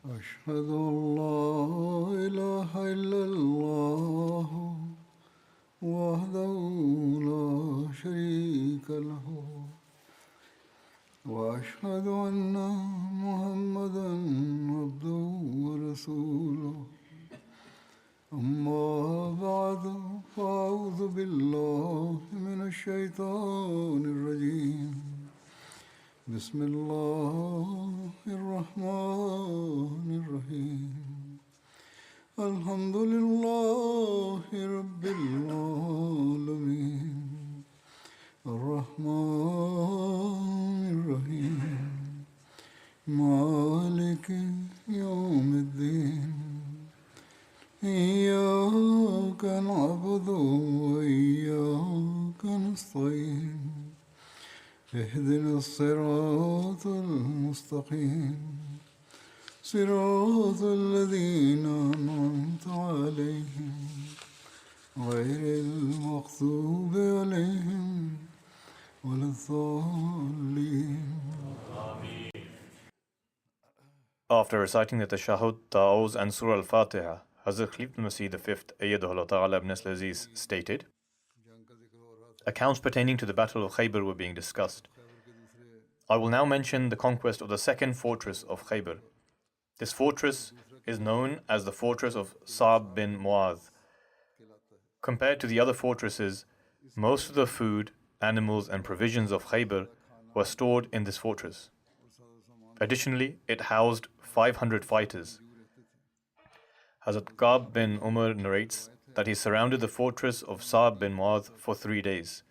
أشهد أن لا إله إلا الله وحده لا شريك له وأشهد أن محمدا عبده ورسوله أما بعد فأعوذ بالله من الشيطان الرجيم بسم الله الرحمن الرحيم الحمد لله رب العالمين الرحمن الرحيم مالك يوم الدين إياك نعبد وإياك نستعين اهدنا الصراط المستقيم صراط الذين أنعمت عليهم غير المغضوب عليهم ولا الضالين. After reciting the Tashahhud, Ta'awuz and Surah Al-Fatiha, Hazrat Khalifatul Masih V, Ayyadahullah Ta'ala ibn Aziz stated, accounts pertaining to the Battle of Khaybar were being discussed. I will now mention the conquest of the second fortress of Khaybar. This fortress is known as the fortress of Sa'b bin Mu'adh. Compared to the other fortresses, most of the food, animals and provisions of Khaybar were stored in this fortress. Additionally, it housed 500 fighters. Hazrat Ka'b bin Umar narrates that he surrounded the fortress of Sa'b bin Mu'adh for 3 days.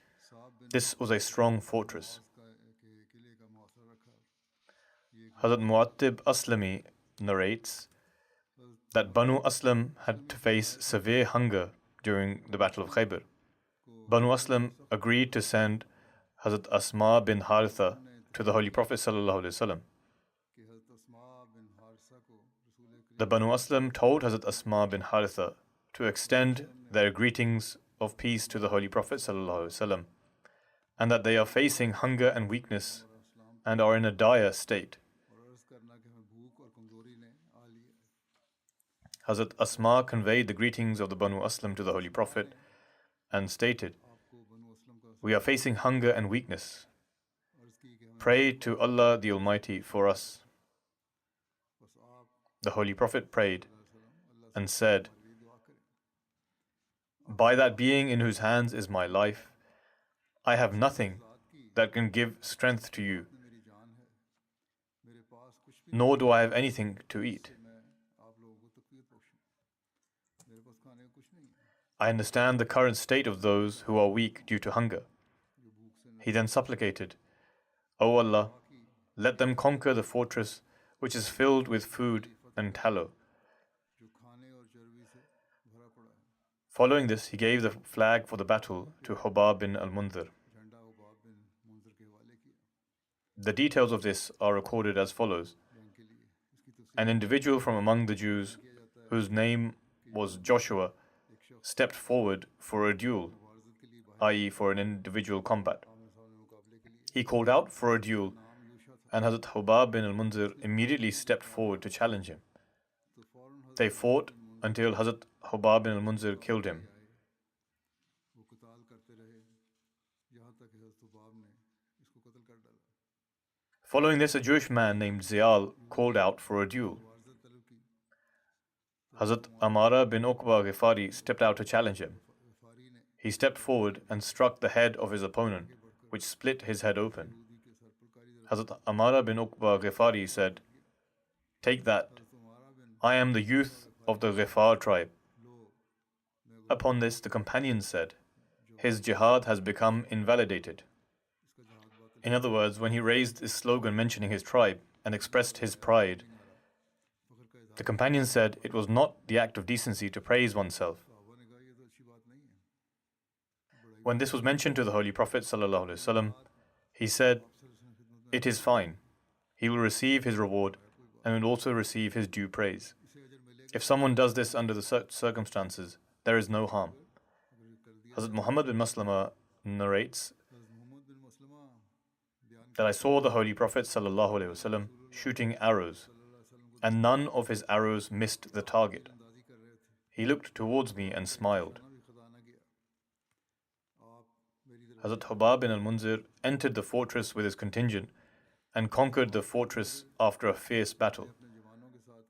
This was a strong fortress. Hazrat Mu'attib Aslami narrates that Banu Aslam had to face severe hunger during the Battle of Khaybar. Banu Aslam agreed to send Hazrat Asma bin Haritha to the Holy Prophet ﷺ. The Banu Aslam told Hazrat Asma bin Haritha to extend their greetings of peace to the Holy Prophet ﷺ, and that they are facing hunger and weakness and are in a dire state. Hazrat Asma conveyed the greetings of the Banu Aslam to the Holy Prophet and stated, "We are facing hunger and weakness. Pray to Allah the Almighty for us." The Holy Prophet prayed and said, "By that being in whose hands is my life, I have nothing that can give strength to you, nor do I have anything to eat. I understand the current state of those who are weak due to hunger." He then supplicated, "O Allah, let them conquer the fortress which is filled with food and tallow." Following this, he gave the flag for the battle to Hubab bin al-Mundhir. The details of this are recorded as follows. An individual from among the Jews, whose name was Joshua, stepped forward for a duel, i.e. for an individual combat. He called out for a duel, and Hazrat Hubab bin al-Mundhir immediately stepped forward to challenge him. They fought until Hazrat Hubab bin al-Mundhir killed him. Following this, a Jewish man named Ziyal called out for a duel. Hazrat Amara bin Uqba Ghifari stepped out to challenge him. He stepped forward and struck the head of his opponent, which split his head open. Hazrat Amara bin Uqba Ghifari said, "Take that. I am the youth of the Ghifar tribe." Upon this, the companion said, "His jihad has become invalidated." In other words, when he raised this slogan mentioning his tribe and expressed his pride, the companion said it was not the act of decency to praise oneself. When this was mentioned to the Holy Prophet ﷺ, he said, "It is fine. He will receive his reward and will also receive his due praise. If someone does this under the circumstances, there is no harm." Hazrat Muhammad bin Maslama narrates that I saw the Holy Prophet ﷺ shooting arrows, and none of his arrows missed the target. He looked towards me and smiled. Hazrat Hubab bin al-Munzir entered the fortress with his contingent and conquered the fortress after a fierce battle.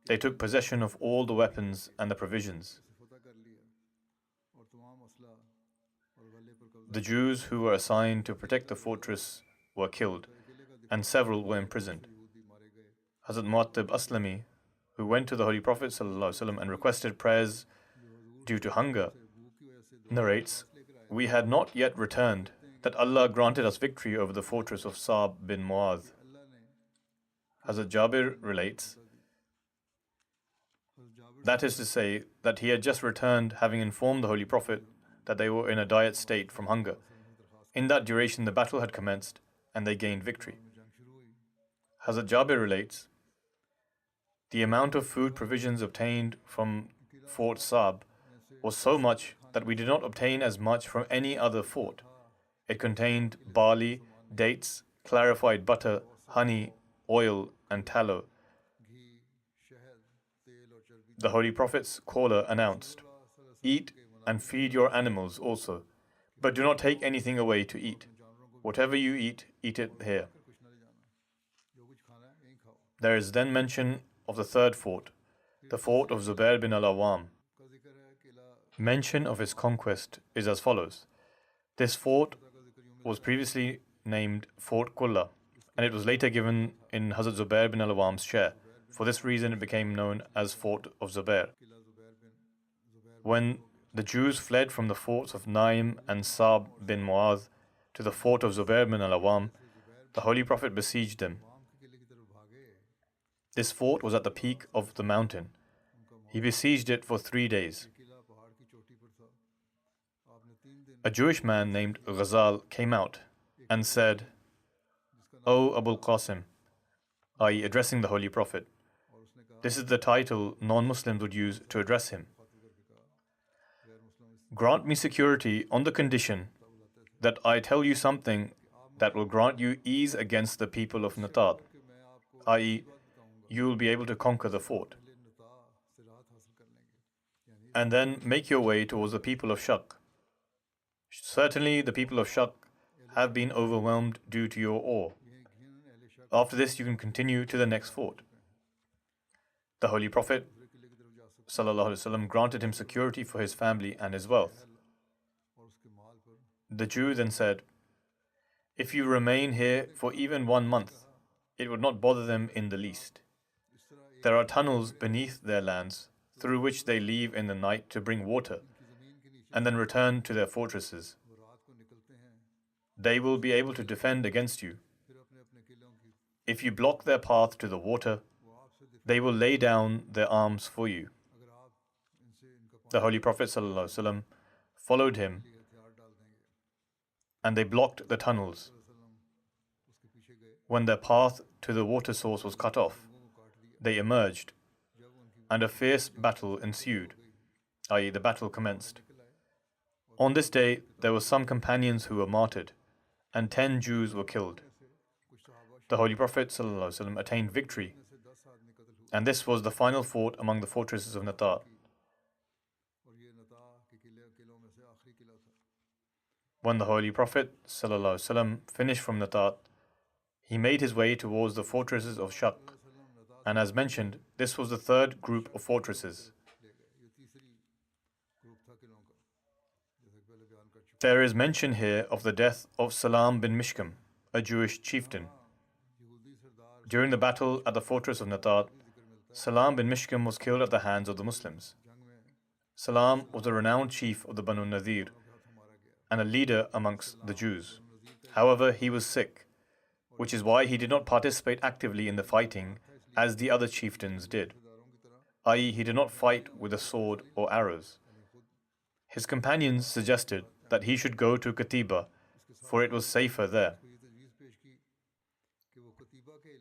They took possession of all the weapons and the provisions. The Jews who were assigned to protect the fortress were killed, and several were imprisoned. Hazrat Mu'attib Aslami, who went to the Holy Prophet ﷺ and requested prayers due to hunger, narrates, "We had not yet returned, that Allah granted us victory over the fortress of Sa'b bin Mu'adh." Hazrat Jabir relates, that is to say, that he had just returned, having informed the Holy Prophet that they were in a dire state from hunger. In that duration, the battle had commenced, and they gained victory. Hazrat Jabir relates, the amount of food provisions obtained from Fort Sa'b was so much that we did not obtain as much from any other fort. It contained barley, dates, clarified butter, honey, oil, and tallow. The Holy Prophet's caller announced, "Eat and feed your animals also, but do not take anything away to eat. Whatever you eat, eat it here." There is then mention of the third fort, the fort of Zubair bin al-Awwam. Mention of its conquest is as follows. This fort was previously named Fort Qulla, and it was later given in Hazrat Zubair bin al-Awwam's share. For this reason, it became known as Fort of Zubair. When the Jews fled from the forts of Naim and Sa'b bin Mu'adh to the fort of Zubair bin al-Awwam, the Holy Prophet besieged them. This fort was at the peak of the mountain. He besieged it for 3 days. A Jewish man named Ghazal came out and said, "O Abul Qasim," i.e. addressing the Holy Prophet. This is the title non-Muslims would use to address him. "Grant me security on the condition that I tell you something that will grant you ease against the people of Natat, i.e. you will be able to conquer the fort. And then make your way towards the people of Shaq. Certainly the people of Shaq have been overwhelmed due to your awe. After this you can continue to the next fort." The Holy Prophet ﷺ granted him security for his family and his wealth. The Jew then said, "If you remain here for even 1 month, it would not bother them in the least. There are tunnels beneath their lands through which they leave in the night to bring water and then return to their fortresses. They will be able to defend against you. If you block their path to the water, they will lay down their arms for you." The Holy Prophet ﷺ followed him, and they blocked the tunnels. When their path to the water source was cut off, they emerged, and a fierce battle ensued, i.e. the battle commenced. On this day, there were some companions who were martyred, and 10 Jews were killed. The Holy Prophet ﷺ attained victory, and this was the final fort among the fortresses of Natat. When the Holy Prophet ﷺ finished from Natat, he made his way towards the fortresses of Shaq, and as mentioned, this was the third group of fortresses. There is mention here of the death of Salam bin Mishkam, a Jewish chieftain. During the battle at the fortress of Natat, Salam bin Mishkam was killed at the hands of the Muslims. Salam was a renowned chief of the Banu Nadir and a leader amongst the Jews. However, he was sick, which is why he did not participate actively in the fighting as the other chieftains did, i.e. he did not fight with a sword or arrows. His companions suggested that he should go to Qatiba, for it was safer there.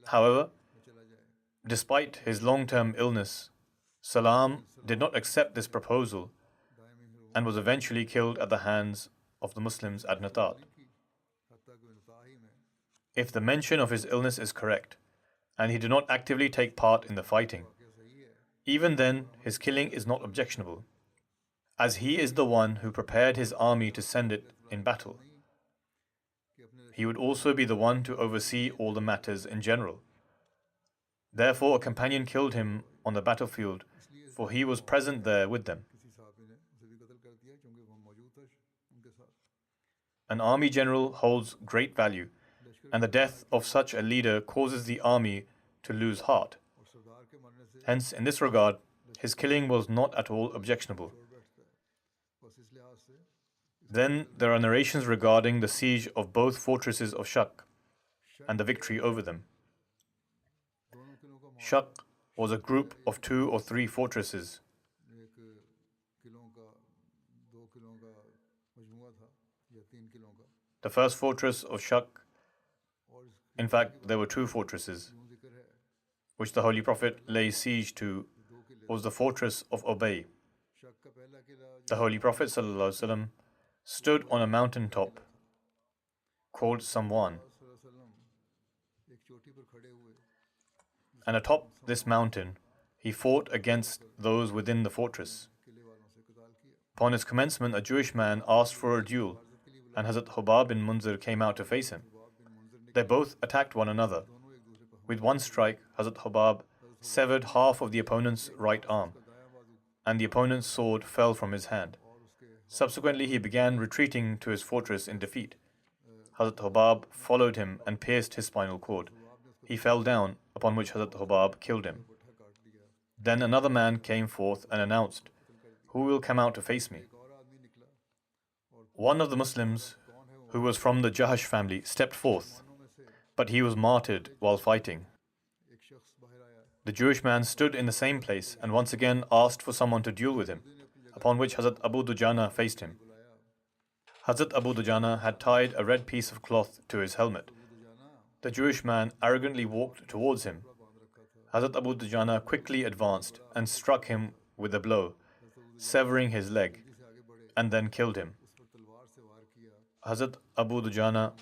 However, despite his long-term illness, Salam did not accept this proposal and was eventually killed at the hands of the Muslims at Natat. If the mention of his illness is correct, and he did not actively take part in the fighting, Even then, his killing is not objectionable, as he is the one who prepared his army to send it in battle. He would also be the one to oversee all the matters in general. Therefore, a companion killed him on the battlefield, for he was present there with them. An army general holds great value, and the death of such a leader causes the army to lose heart. Hence, in this regard, his killing was not at all objectionable. Then there are narrations regarding the siege of both fortresses of Shak and the victory over them. Shak was a group of 2 or 3 fortresses. The first fortress of Shak, in fact, there were 2 fortresses, which the Holy Prophet laid siege to, was the fortress of Ubay. The Holy Prophet ﷺ stood on a mountain top called Samwan, and atop this mountain he fought against those within the fortress. Upon its commencement, a Jewish man asked for a duel, and Hazrat Hubab bin Munzir came out to face him. They both attacked one another. With one strike, Hazrat Hubab severed half of the opponent's right arm, and the opponent's sword fell from his hand. Subsequently, he began retreating to his fortress in defeat. Hazrat Hubab followed him and pierced his spinal cord. He fell down, upon which Hazrat Hubab killed him. Then another man came forth and announced, "Who will come out to face me?" One of the Muslims, who was from the Jahash family, stepped forth, but he was martyred while fighting. The Jewish man stood in the same place and once again asked for someone to duel with him, upon which Hazrat Abu Dujana faced him. Hazrat Abu Dujana had tied a red piece of cloth to his helmet. The Jewish man arrogantly walked towards him. Hazrat Abu Dujana quickly advanced and struck him with a blow, severing his leg, and then killed him. Hazrat Abu Dujana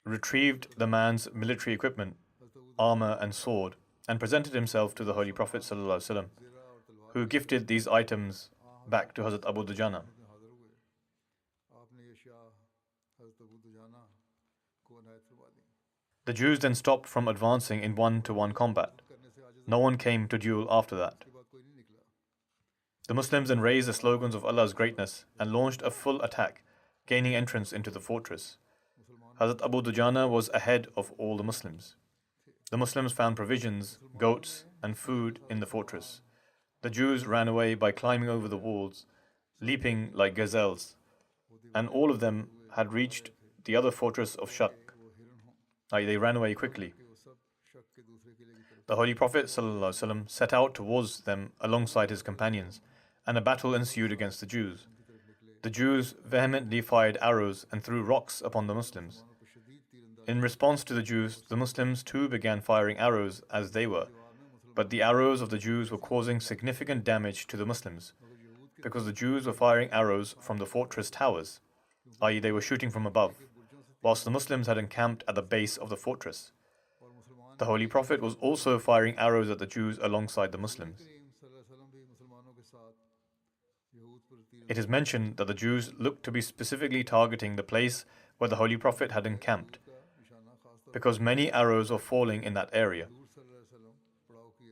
retrieved the man's military equipment, armor and sword, and presented himself to the Holy Prophet ﷺ, who gifted these items back to Hazrat Abu Dujana. The Jews then stopped from advancing in 1-to-1 combat. No one came to duel after that. The Muslims then raised the slogans of Allah's greatness and launched a full attack, gaining entrance into the fortress. Hazrat Abu Dujana was ahead of all the Muslims. The Muslims found provisions, goats, and food in the fortress. The Jews ran away by climbing over the walls, leaping like gazelles, and all of them had reached the other fortress of Shak. They ran away quickly. The Holy Prophet ﷺ set out towards them alongside his companions, and a battle ensued against the Jews. The Jews vehemently fired arrows and threw rocks upon the Muslims. In response to the Jews, the Muslims too began firing arrows as they were, but the arrows of the Jews were causing significant damage to the Muslims, because the Jews were firing arrows from the fortress towers, i.e. they were shooting from above, whilst the Muslims had encamped at the base of the fortress. The Holy Prophet was also firing arrows at the Jews alongside the Muslims. It is mentioned that the Jews looked to be specifically targeting the place where the Holy Prophet had encamped, because many arrows were falling in that area.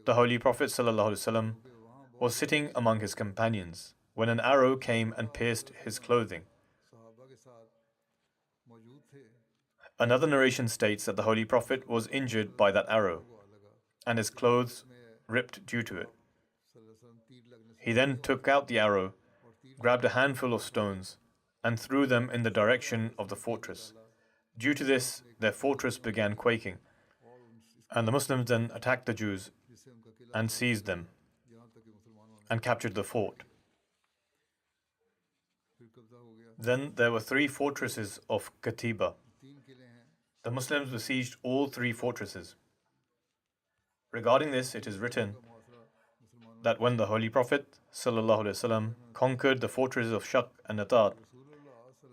The Holy Prophet ﷺ was sitting among his companions when an arrow came and pierced his clothing. Another narration states that the Holy Prophet was injured by that arrow, and his clothes ripped due to it. He then took out the arrow, grabbed a handful of stones, and threw them in the direction of the fortress. Due to this, their fortress began quaking, and the Muslims then attacked the Jews and seized them and captured the fort. Then there were 3 fortresses of Qatiba. The Muslims besieged all 3 fortresses. Regarding this, it is written that when the Holy Prophet ﷺ conquered the fortresses of Shak and Natat,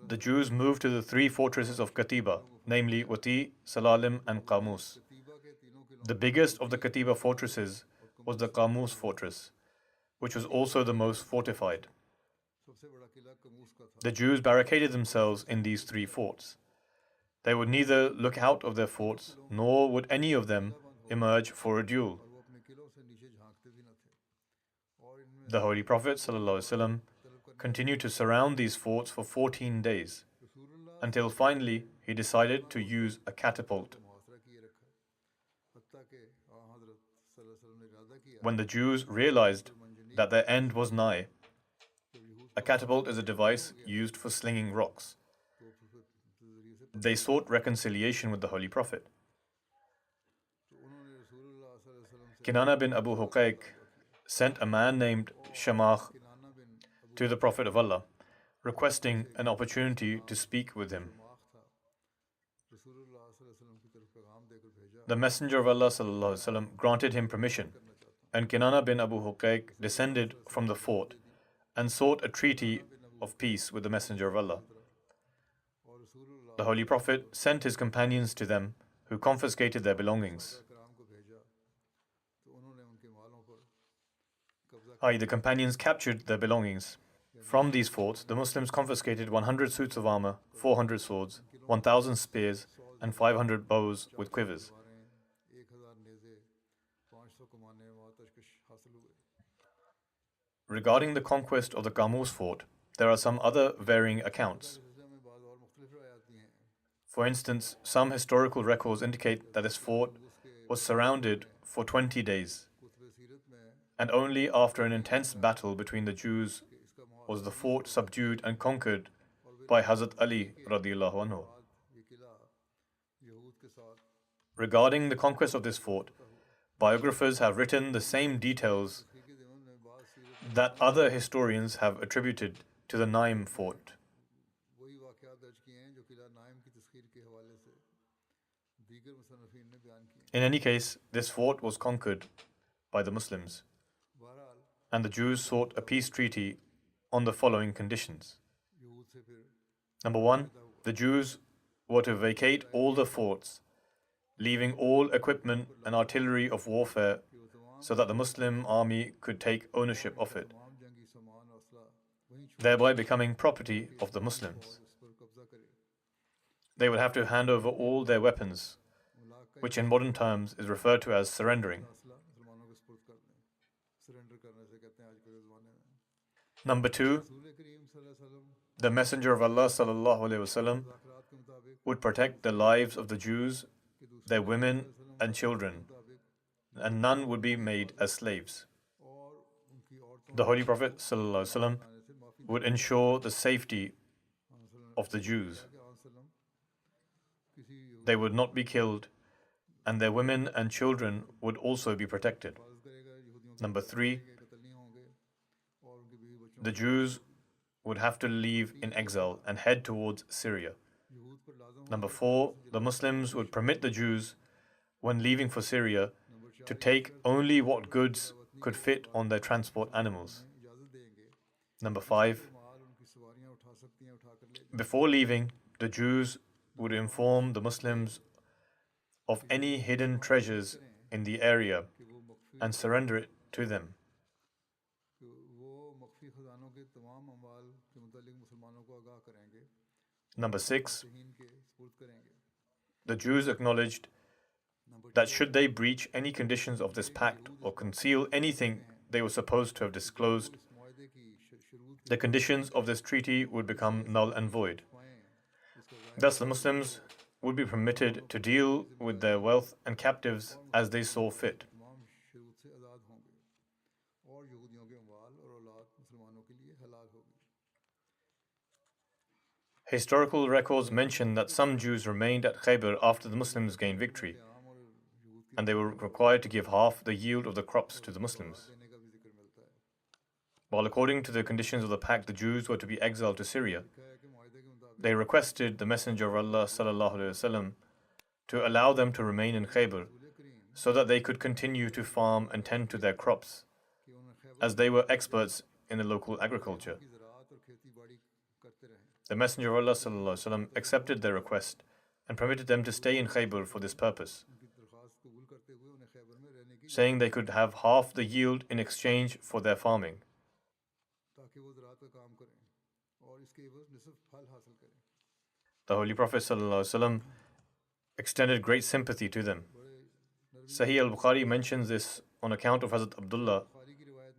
the Jews moved to the 3 fortresses of Qatiba, namely Wati, Salalim, and Qamus. The biggest of the Qatiba fortresses was the Qamus fortress, which was also the most fortified. The Jews barricaded themselves in these 3 forts. They would neither look out of their forts, nor would any of them emerge for a duel. The Holy Prophet ﷺ continued to surround these forts for 14 days, until finally he decided to use a catapult. When the Jews realized that their end was nigh, a catapult is a device used for slinging rocks. They sought reconciliation with the Holy Prophet. Kinana bin Abu Huqayq sent a man named Shamah to the Prophet of Allah, requesting an opportunity to speak with him. The Messenger of Allah ﷺ granted him permission, and Kinana bin Abu Huqayq descended from the fort and sought a treaty of peace with the Messenger of Allah. The Holy Prophet sent his companions to them, who confiscated their belongings. i.e., the companions captured their belongings. From these forts, the Muslims confiscated 100 suits of armor, 400 swords, 1,000 spears, and 500 bows with quivers. Regarding the conquest of the Qamus fort, there are some other varying accounts. For instance, some historical records indicate that this fort was surrounded for 20 days, and only after an intense battle between the Jews was the fort subdued and conquered by Hazrat Ali radiallahu anhu. Regarding the conquest of this fort, biographers have written the same details that other historians have attributed to the Naim fort. In any case, this fort was conquered by the Muslims, and the Jews sought a peace treaty on the following conditions. Number 1, the Jews were to vacate all the forts, leaving all equipment and artillery of warfare so that the Muslim army could take ownership of it, thereby becoming property of the Muslims. They would have to hand over all their weapons, which in modern terms is referred to as surrendering. Number 2, the Messenger of Allah ﷺ would protect the lives of the Jews, their women and children, and none would be made as slaves. The Holy Prophet ﷺ would ensure the safety of the Jews. They would not be killed, and their women and children would also be protected. Number 3, the Jews would have to leave in exile and head towards Syria. Number 4, the Muslims would permit the Jews, when leaving for Syria, to take only what goods could fit on their transport animals. Number 5, before leaving, the Jews would inform the Muslims of any hidden treasures in the area and surrender it to them. Number 6, the Jews acknowledged that should they breach any conditions of this pact or conceal anything they were supposed to have disclosed, the conditions of this treaty would become null and void. Thus, the Muslims would be permitted to deal with their wealth and captives as they saw fit. Historical records mention that some Jews remained at Khaybar after the Muslims gained victory, and they were required to give half the yield of the crops to the Muslims. While according to the conditions of the pact, the Jews were to be exiled to Syria, they requested the Messenger of Allah ﷺ to allow them to remain in Khaybar so that they could continue to farm and tend to their crops, as they were experts in the local agriculture. The Messenger of Allah ﷺ accepted their request and permitted them to stay in Khaybar for this purpose. saying they could have half the yield in exchange for their farming. The Holy Prophet ﷺ extended great sympathy to them. Sahih al-Bukhari mentions this on account of Hazrat Abdullah,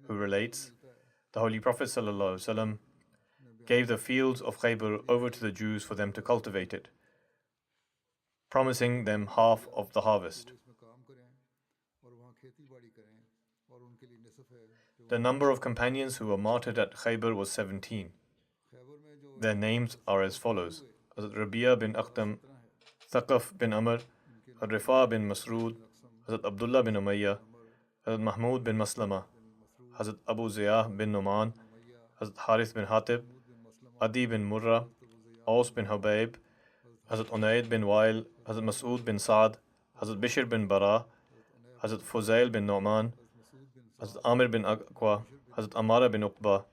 who relates, the Holy Prophet ﷺ gave the fields of Khaybar over to the Jews for them to cultivate it, promising them half of the harvest. The number of companions who were martyred at Khaybar was 17. Their names are as follows: Hazrat Rabi'a bin Akhtam, Thaqaf bin Amr, Rifa bin Masrood, Hazrat Abdullah bin Umayyah, Hazrat Mahmud bin Maslama, Hazrat Abu Ziyah bin Numan, Hazrat Harith bin Hatib, Adi bin Murrah, Aus bin Hubayb, Hazrat Unayd bin Wail, Hazrat Mas'ud bin Saad, Hazrat Bishr bin Bara, Hazrat Fuzail bin Nu'man, Hazrat Amir bin Aqwa, Hazrat Amara bin Uqba,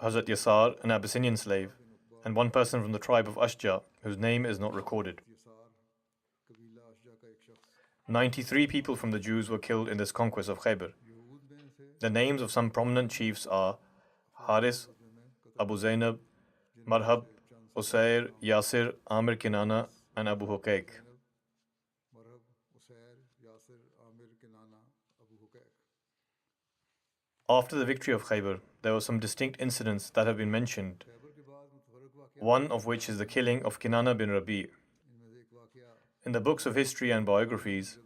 Hazrat Yasar, an Abyssinian slave, and one person from the tribe of Ashja, whose name is not recorded. 93 people from the Jews were killed in this conquest of Khaybar. The names of some prominent chiefs are Haris, Abu Zainab, Marhab, Usair, Yasir, Amir Kinana, and Abu Huqaiq. After the victory of Khaybar, there were some distinct incidents that have been mentioned, one of which is the killing of Kinana bin Rabi'. In the books of history and biographies,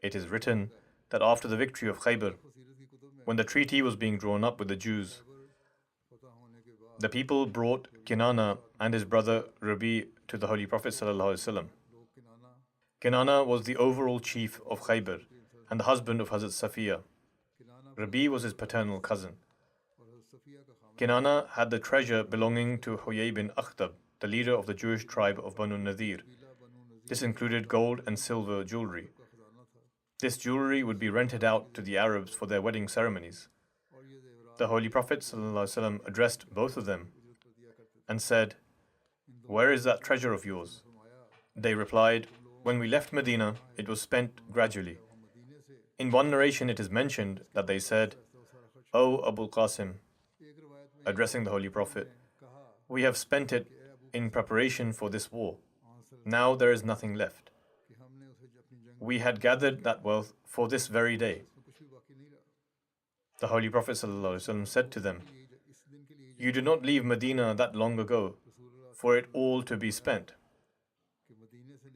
it is written that after the victory of Khaybar, when the treaty was being drawn up with the Jews, the people brought Kinana and his brother Rabi' to the Holy Prophet ﷺ. Kinana was the overall chief of Khaybar and the husband of Hazrat Safiya. Rabi' was his paternal cousin. Kinana had the treasure belonging to Huyay bin Akhtab, the leader of the Jewish tribe of Banu Nadir. This included gold and silver jewelry. This jewelry would be rented out to the Arabs for their wedding ceremonies. The Holy Prophet ﷺ addressed both of them and said, "Where is that treasure of yours?" They replied, "When we left Medina, it was spent gradually." In one narration it is mentioned that they said, "O Abul Qasim," addressing the Holy Prophet, "we have spent it in preparation for this war. Now there is nothing left. We had gathered that wealth for this very day." The Holy Prophet ﷺ said to them, "You did not leave Medina that long ago for it all to be spent."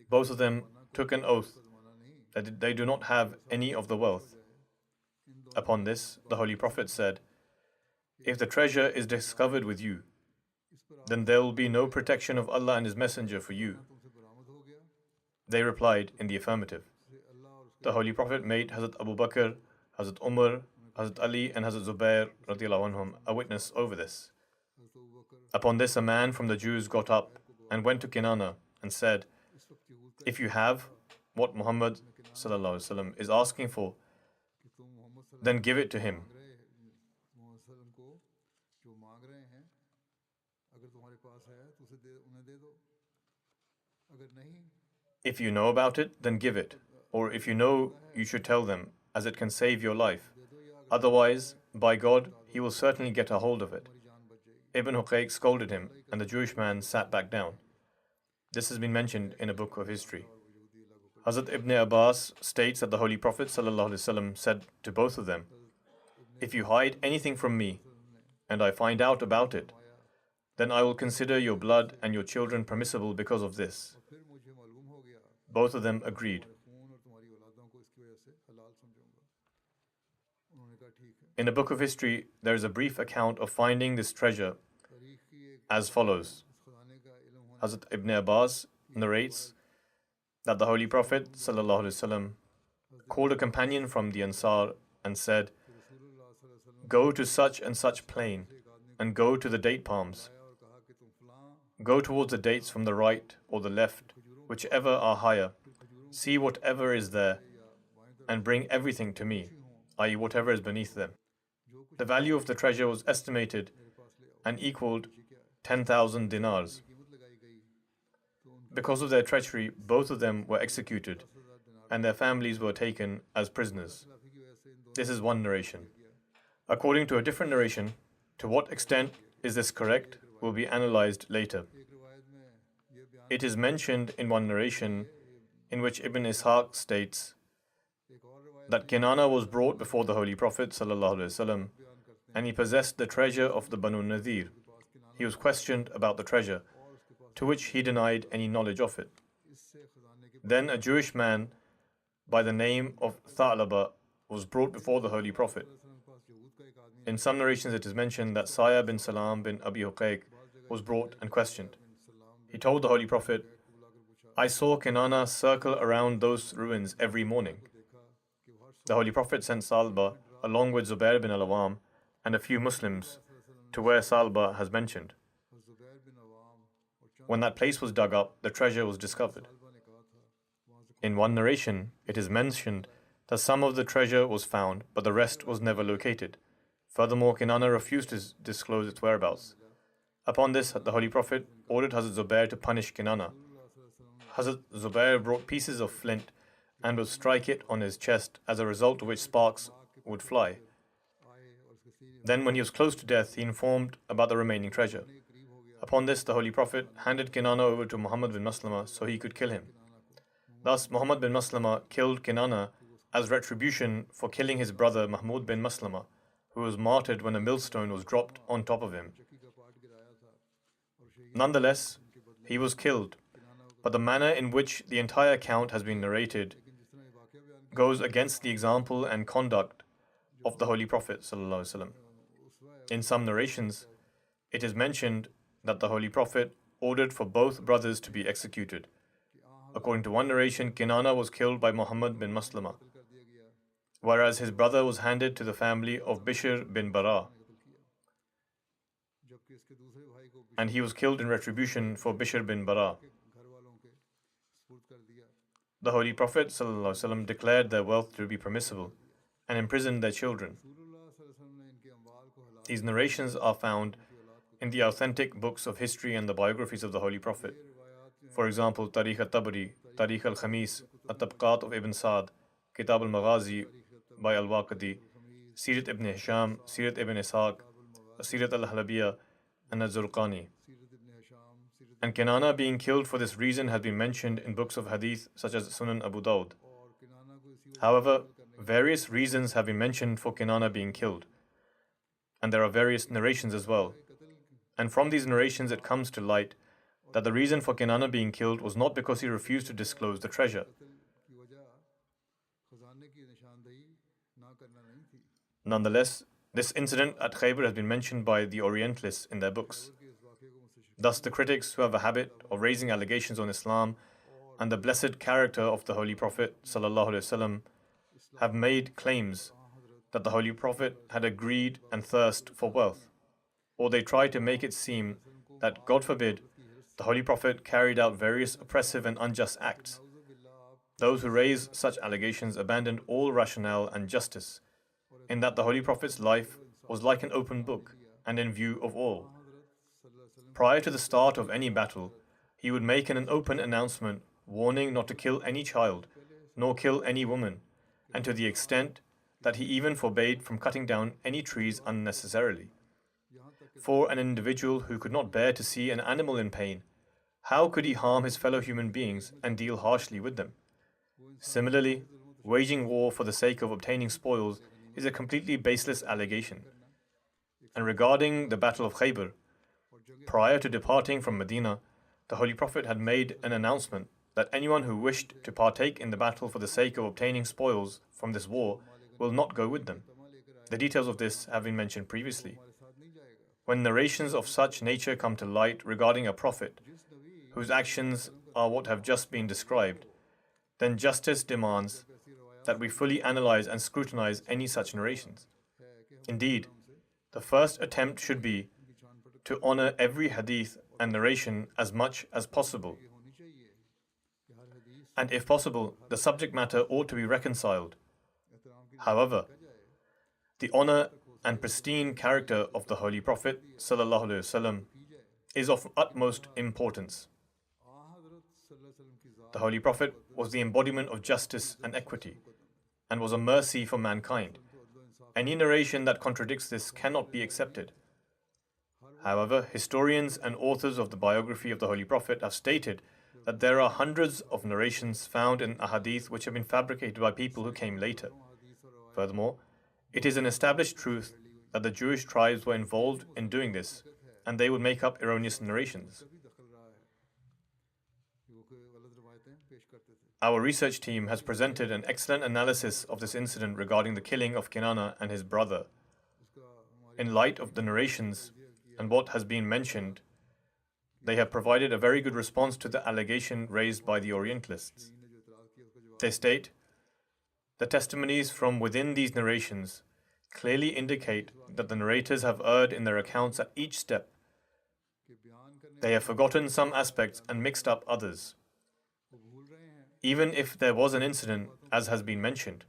Both of them took an oath that they do not have any of the wealth. Upon this, the Holy Prophet said, "If the treasure is discovered with you, then there will be no protection of Allah and His Messenger for you." They replied in the affirmative. The Holy Prophet made Hazrat Abu Bakr, Hazrat Umar, Hazrat Ali and Hazrat Zubair radiallahu anhum a witness over this. Upon this, a man from the Jews got up and went to Kinana and said, "If you have what Muhammad ﷺ is asking for, then give it to him." If you know about it, then give it. Or if you know, you should tell them, as it can save your life. Otherwise, by God, he will certainly get a hold of it. Ibn Huqaiq scolded him, and the Jewish man sat back down. This has been mentioned in a book of history. Hazrat Ibn Abbas states that the Holy Prophet ﷺ said to both of them, "If you hide anything from me, and I find out about it, then I will consider your blood and your children permissible because of this." Both of them agreed. In a book of history, there is a brief account of finding this treasure as follows. Hazrat Ibn Abbas narrates that the Holy Prophet ﷺ called a companion from the Ansar and said, "Go to such and such plain and go to the date palms. Go towards the dates from the right or the left, whichever are higher. See whatever is there and bring everything to me, i.e., whatever is beneath them." The value of the treasure was estimated and equaled 10,000 dinars. Because of their treachery, both of them were executed, and their families were taken as prisoners. This is one narration. According to a different narration, to what extent is this correct will be analyzed later. It is mentioned in one narration in which Ibn Ishaq states that Kinana was brought before the Holy Prophet ﷺ, and he possessed the treasure of the Banu Nadir. He was questioned about the treasure, to which he denied any knowledge of it. Then a Jewish man by the name of Tha'laba was brought before the Holy Prophet. In some narrations it is mentioned that Saya bin Salam bin Abi Huqayq was brought and questioned. He told the Holy Prophet, I saw Kinana circle around those ruins every morning. The Holy Prophet sent Salba along with Zubair bin al-Awam and a few Muslims to where Salba has mentioned. When that place was dug up, the treasure was discovered. In one narration, it is mentioned that some of the treasure was found, but the rest was never located. Furthermore, Kinana refused to disclose its whereabouts. Upon this, the Holy Prophet ordered Hazrat Zubair to punish Kinana. Hazrat Zubair brought pieces of flint and would strike it on his chest, as a result of which sparks would fly. Then, when he was close to death, he informed about the remaining treasure. Upon this, the Holy Prophet handed Kinana over to Muhammad bin Maslama so he could kill him. Thus, Muhammad bin Maslama killed Kinana as retribution for killing his brother Mahmud bin Maslama, who was martyred when a millstone was dropped on top of him. Nonetheless, he was killed, but the manner in which the entire account has been narrated goes against the example and conduct of the Holy Prophet ﷺ. In some narrations, it is mentioned that the Holy Prophet ordered for both brothers to be executed. According to one narration, Kinana was killed by Muhammad bin Maslama, whereas his brother was handed to the family of Bishr bin Bara, and he was killed in retribution for Bishr bin Bara. The Holy Prophet ﷺ declared their wealth to be permissible and imprisoned their children. These narrations are found in the authentic books of history and the biographies of the Holy Prophet. For example, Tarikh al-Tabari, Tarikh al-Khamis, At-Tabqat of Ibn Sa'd, Kitab al-Maghazi by al-Waqidi, Sirat ibn Hisham, Sirat ibn Ishaq, Sirat al-Halabiyya, and al-Zurqani. And Kinana being killed for this reason has been mentioned in books of hadith such as Sunan Abu Dawud. However, various reasons have been mentioned for Kinana being killed, and there are various narrations as well. And from these narrations it comes to light that the reason for Kinana being killed was not because he refused to disclose the treasure. Nonetheless, this incident at Khaybar has been mentioned by the Orientalists in their books. Thus, the critics who have a habit of raising allegations on Islam and the blessed character of the Holy Prophet ﷺ have made claims that the Holy Prophet had a greed and thirst for wealth, or they try to make it seem that, God forbid, the Holy Prophet carried out various oppressive and unjust acts. Those who raise such allegations abandon all rationale and justice, in that the Holy Prophet's life was like an open book and in view of all. Prior to the start of any battle, he would make an open announcement warning not to kill any child, nor kill any woman, and to the extent that he even forbade from cutting down any trees unnecessarily. For an individual who could not bear to see an animal in pain, how could he harm his fellow human beings and deal harshly with them? Similarly, waging war for the sake of obtaining spoils is a completely baseless allegation. And regarding the Battle of Khaybar, prior to departing from Medina, the Holy Prophet had made an announcement that anyone who wished to partake in the battle for the sake of obtaining spoils from this war will not go with them. The details of this have been mentioned previously. When narrations of such nature come to light regarding a prophet, whose actions are what have just been described, then justice demands that we fully analyze and scrutinize any such narrations. Indeed, the first attempt should be to honor every hadith and narration as much as possible. And if possible, the subject matter ought to be reconciled. However, the honor and pristine character of the Holy Prophet ﷺ is of utmost importance. The Holy Prophet was the embodiment of justice and equity and was a mercy for mankind. Any narration that contradicts this cannot be accepted. However, historians and authors of the biography of the Holy Prophet have stated that there are hundreds of narrations found in ahadith which have been fabricated by people who came later. Furthermore, it is an established truth that the Jewish tribes were involved in doing this, and they would make up erroneous narrations. Our research team has presented an excellent analysis of this incident regarding the killing of Kinana and his brother. In light of the narrations and what has been mentioned, they have provided a very good response to the allegation raised by the Orientalists. They state, the testimonies from within these narrations clearly indicate that the narrators have erred in their accounts at each step. They have forgotten some aspects and mixed up others. Even if there was an incident, as has been mentioned,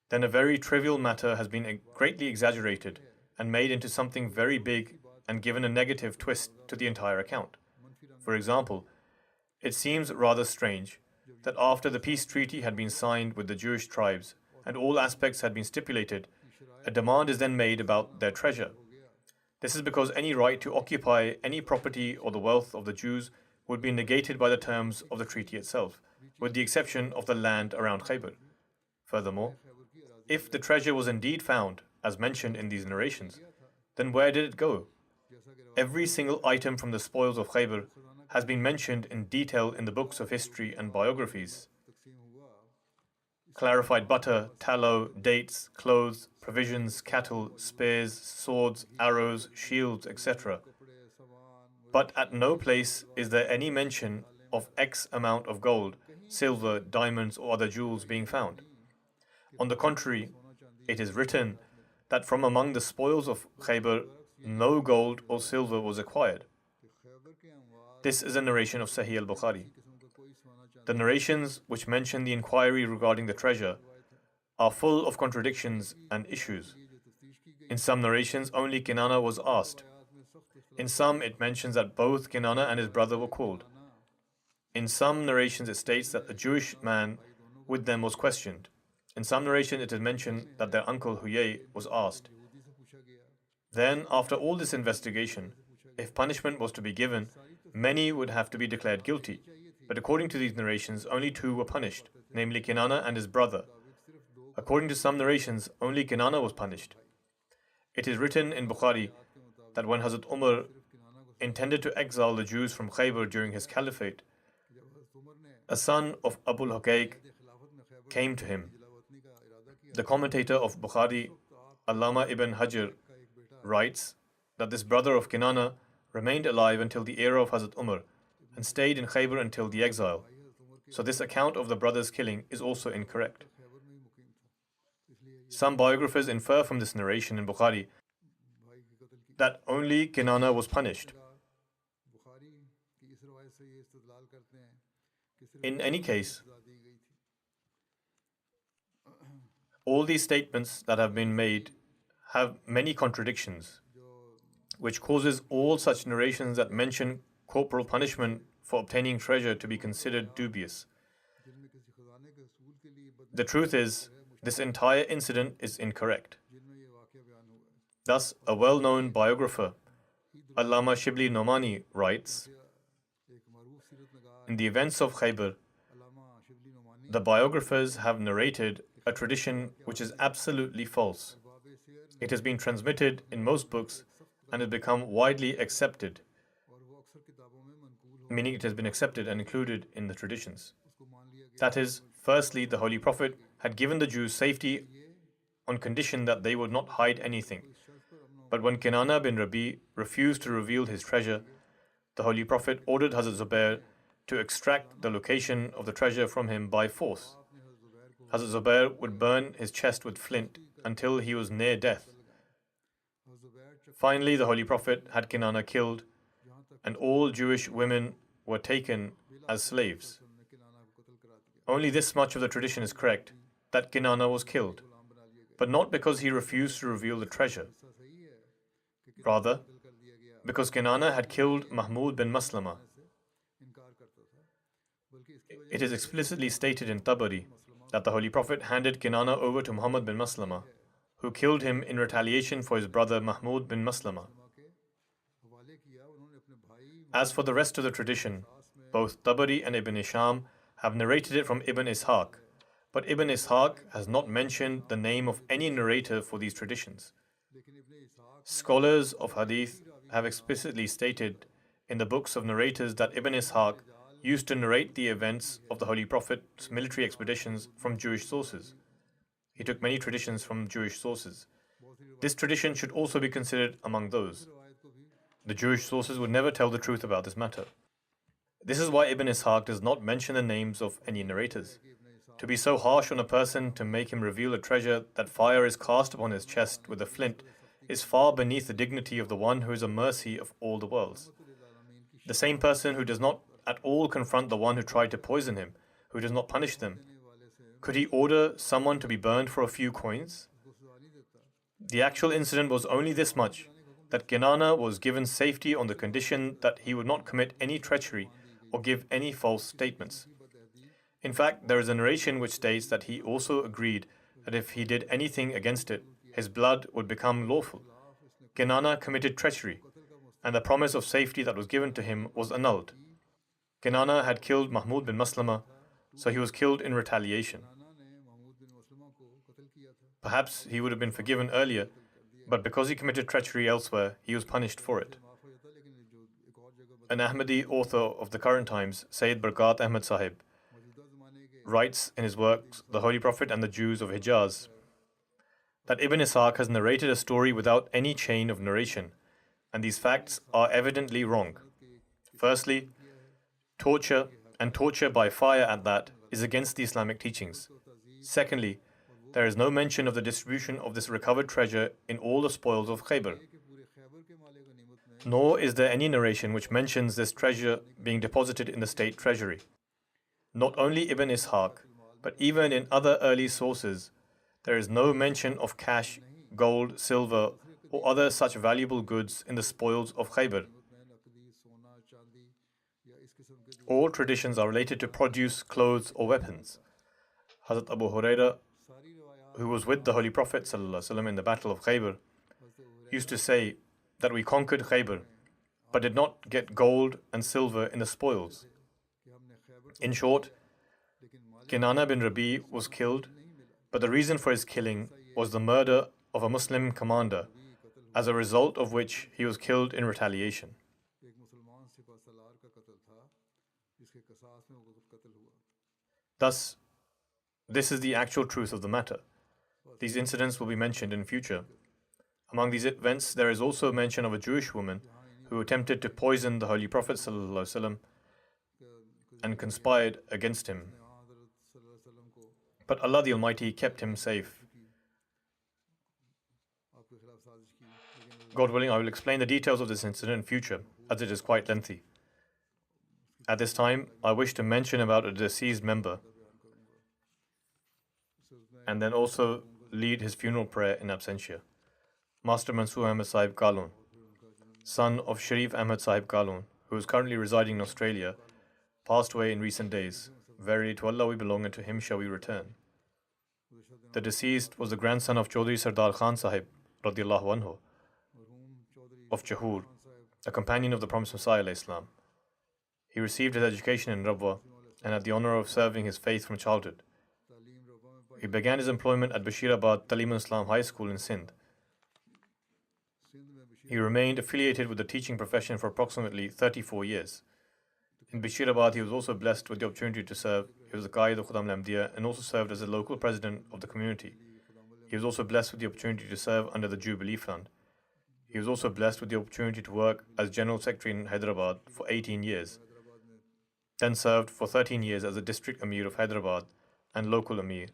then a very trivial matter has been greatly exaggerated and made into something very big and given a negative twist to the entire account. For example, it seems rather strange that after the peace treaty had been signed with the Jewish tribes and all aspects had been stipulated, a demand is then made about their treasure. This is because any right to occupy any property or the wealth of the Jews would be negated by the terms of the treaty itself, with the exception of the land around Khaybar. Furthermore, if the treasure was indeed found, as mentioned in these narrations, then where did it go? Every single item from the spoils of Khaybar has been mentioned in detail in the books of history and biographies. Clarified butter, tallow, dates, clothes, provisions, cattle, spears, swords, arrows, shields, etc. But at no place is there any mention of X amount of gold, silver, diamonds, or other jewels being found. On the contrary, it is written that from among the spoils of Khaybar, no gold or silver was acquired. This is a narration of Sahih al-Bukhari. The narrations which mention the inquiry regarding the treasure are full of contradictions and issues. In some narrations, only Kinana was asked. In some, it mentions that both Kinana and his brother were called. In some narrations, it states that a Jewish man with them was questioned. In some narrations, it is mentioned that their uncle Huyay was asked. Then, after all this investigation, if punishment was to be given, many would have to be declared guilty. But according to these narrations, only two were punished, namely Kinana and his brother. According to some narrations, only Kinana was punished. It is written in Bukhari that when Hazrat Umar intended to exile the Jews from Khaybar during his caliphate, a son of Abul Huqayq came to him. The commentator of Bukhari, Allama ibn Hajar, writes that this brother of Kinana remained alive until the era of Hazrat Umar and stayed in Khaybar until the exile. So this account of the brother's killing is also incorrect. Some biographers infer from this narration in Bukhari that only Kinana was punished. In any case, all these statements that have been made have many contradictions, which causes all such narrations that mention corporal punishment for obtaining treasure to be considered dubious. The truth is, this entire incident is incorrect. Thus, a well-known biographer, Allama Shibli Nomani, writes, in the events of Khaybar, the biographers have narrated a tradition which is absolutely false. It has been transmitted in most books and has become widely accepted, meaning it has been accepted and included in the traditions. That is, firstly, the Holy Prophet had given the Jews safety on condition that they would not hide anything. But when Kinana bin Rabi refused to reveal his treasure, the Holy Prophet ordered Hazrat Zubair to extract the location of the treasure from him by force. Hazrat Zubair would burn his chest with flint until he was near death. Finally, the Holy Prophet had Kinana killed, and all Jewish women were taken as slaves. Only this much of the tradition is correct, that Kinana was killed, but not because he refused to reveal the treasure. Rather, because Kinana had killed Mahmud bin Maslama. It is explicitly stated in Tabari that the Holy Prophet handed Kinana over to Muhammad bin Maslama, who killed him in retaliation for his brother Mahmud bin Maslama. As for the rest of the tradition, both Tabari and Ibn Hisham have narrated it from Ibn Ishaq, but Ibn Ishaq has not mentioned the name of any narrator for these traditions. Scholars of Hadith have explicitly stated in the books of narrators that Ibn Ishaq used to narrate the events of the Holy Prophet's military expeditions from Jewish sources. He took many traditions from Jewish sources. This tradition should also be considered among those. The Jewish sources would never tell the truth about this matter. This is why Ibn Ishaq does not mention the names of any narrators. To be so harsh on a person to make him reveal a treasure that fire is cast upon his chest with a flint is far beneath the dignity of the one who is a mercy of all the worlds. The same person who does not at all confront the one who tried to poison him, who does not punish them, could he order someone to be burned for a few coins? The actual incident was only this much, that Kinana was given safety on the condition that he would not commit any treachery or give any false statements. In fact, there is a narration which states that he also agreed that if he did anything against it, his blood would become lawful. Kinana committed treachery, and the promise of safety that was given to him was annulled. Kinana had killed Mahmud bin Maslama, so he was killed in retaliation. Perhaps he would have been forgiven earlier, but because he committed treachery elsewhere, he was punished for it. An Ahmadi author of the current times, Sayyid Barkat Ahmad Sahib, writes in his works, The Holy Prophet and the Jews of Hijaz, that Ibn Ishaq has narrated a story without any chain of narration, and these facts are evidently wrong. Firstly, torture, and torture by fire at that, is against the Islamic teachings. Secondly, there is no mention of the distribution of this recovered treasure in all the spoils of Khaybar. Nor is there any narration which mentions this treasure being deposited in the state treasury. Not only Ibn Ishaq, but even in other early sources, there is no mention of cash, gold, silver, or other such valuable goods in the spoils of Khaybar. All traditions are related to produce, clothes, or weapons. Hazrat Abu Huraira, who was with the Holy Prophet ﷺ in the Battle of Khaybar, used to say that we conquered Khaybar, but did not get gold and silver in the spoils. In short, Kinana bin Rabi was killed, but the reason for his killing was the murder of a Muslim commander, as a result of which he was killed in retaliation. Thus, this is the actual truth of the matter. These incidents will be mentioned in future. Among these events, there is also mention of a Jewish woman who attempted to poison the Holy Prophet ﷺ and conspired against him. But Allah the Almighty kept him safe. God willing, I will explain the details of this incident in future, as it is quite lengthy. At this time, I wish to mention about a deceased member and then also lead his funeral prayer in absentia. Master Mansoor Ahmad Sahib Kalon, son of Sharif Ahmad Sahib Kalon, who is currently residing in Australia, passed away in recent days. Verily, to Allah we belong and to Him shall we return. The deceased was the grandson of Chaudhry Sardar Khan Sahib, radiallahu anhu, of Jahur, a companion of the Promised Messiah alayhi salam. He received his education in Rabwa and had the honor of serving his faith from childhood. He began his employment at Bashirabad Talim Islam High School in Sindh. He remained affiliated with the teaching profession for approximately 34 years. In Bashirabad, he was also blessed with the opportunity to serve. He was the Qaid of Khudam Lamdiya and also served as the local president of the community. He was also blessed with the opportunity to serve under the Jubilee Fund. He was also blessed with the opportunity to work as General Secretary in Hyderabad for 18 years, then served for 13 years as the District Amir of Hyderabad and local Amir.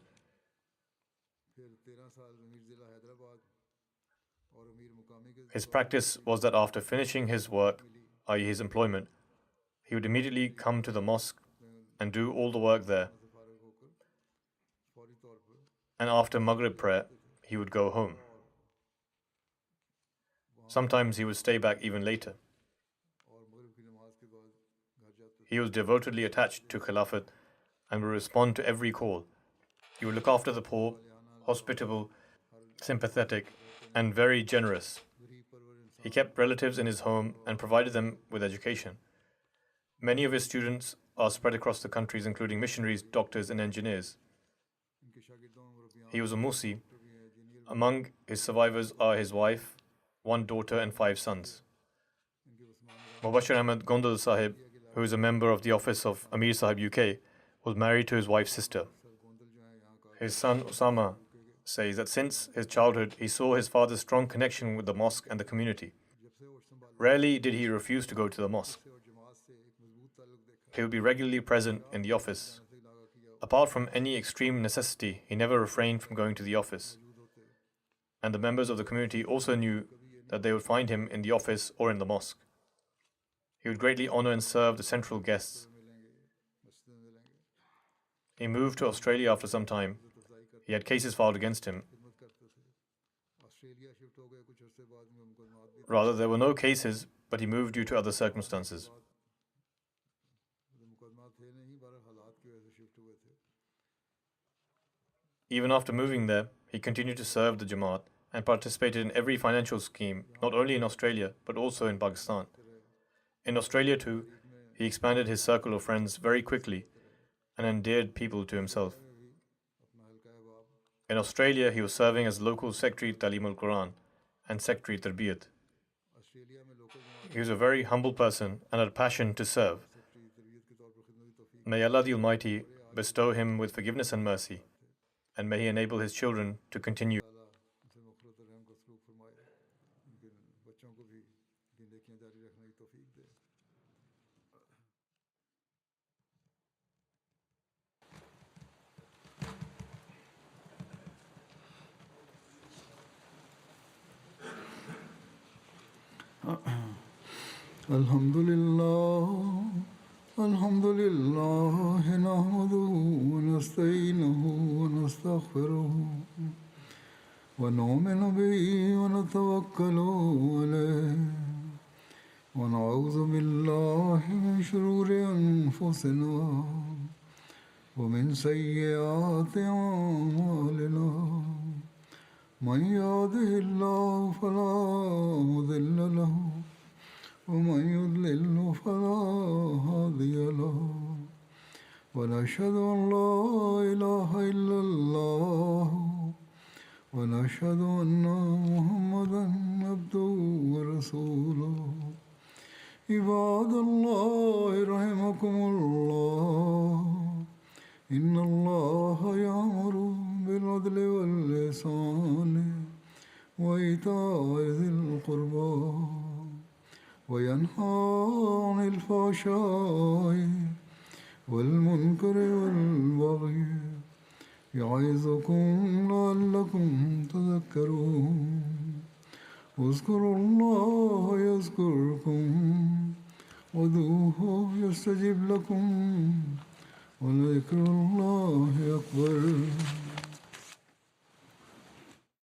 His practice was that after finishing his work, i.e. his employment, he would immediately come to the mosque and do all the work there. And after Maghrib prayer, he would go home. Sometimes he would stay back even later. He was devotedly attached to Khilafat and would respond to every call. He would look after the poor, hospitable, sympathetic, and very generous. He kept relatives in his home and provided them with education. Many of his students are spread across the countries, including missionaries, doctors, and engineers. He was a Musi. Among his survivors are his wife, one daughter, and 5 sons. Mubashir Ahmed Gondal Sahib, who is a member of the office of Amir Sahib UK, was married to his wife's sister. His son Usama says that since his childhood, he saw his father's strong connection with the mosque and the community. Rarely did he refuse to go to the mosque. He would be regularly present in the office. Apart from any extreme necessity, he never refrained from going to the office. And the members of the community also knew that they would find him in the office or in the mosque. He would greatly honor and serve the central guests. He moved to Australia after some time. He had cases filed against him. Rather, there were no cases, but he moved due to other circumstances. Even after moving there, he continued to serve the Jamaat and participated in every financial scheme, not only in Australia, but also in Pakistan. In Australia too, he expanded his circle of friends very quickly and endeared people to himself. In Australia, he was serving as local Secretary Talim al-Quran and Secretary Tarbiyat. He was a very humble person and had a passion to serve. May Allah the Almighty bestow him with forgiveness and mercy, and may He enable his children to continue. الحمد لله نحمده ونستعينه ونستغفره ونؤمن به ونتوكل عليه ونعوذ بالله من شرور أنفسنا ومن سيئات أعمالنا من يهده الله فلا مضل له ومن يضلل فلا هادي له ونشهد أن لا إله إلا الله ونشهد أن محمدا عبده ورسوله عباد الله رحمكم الله إن الله يأمر بالعدل والإحسان وإيتاء ذي القربى وينهى عن الفحشاء والمنكر والبغي يعظكم لعلكم تذكرون اذكروا الله يذكركم ودعوه يستجب لكم ولذكر الله أكبر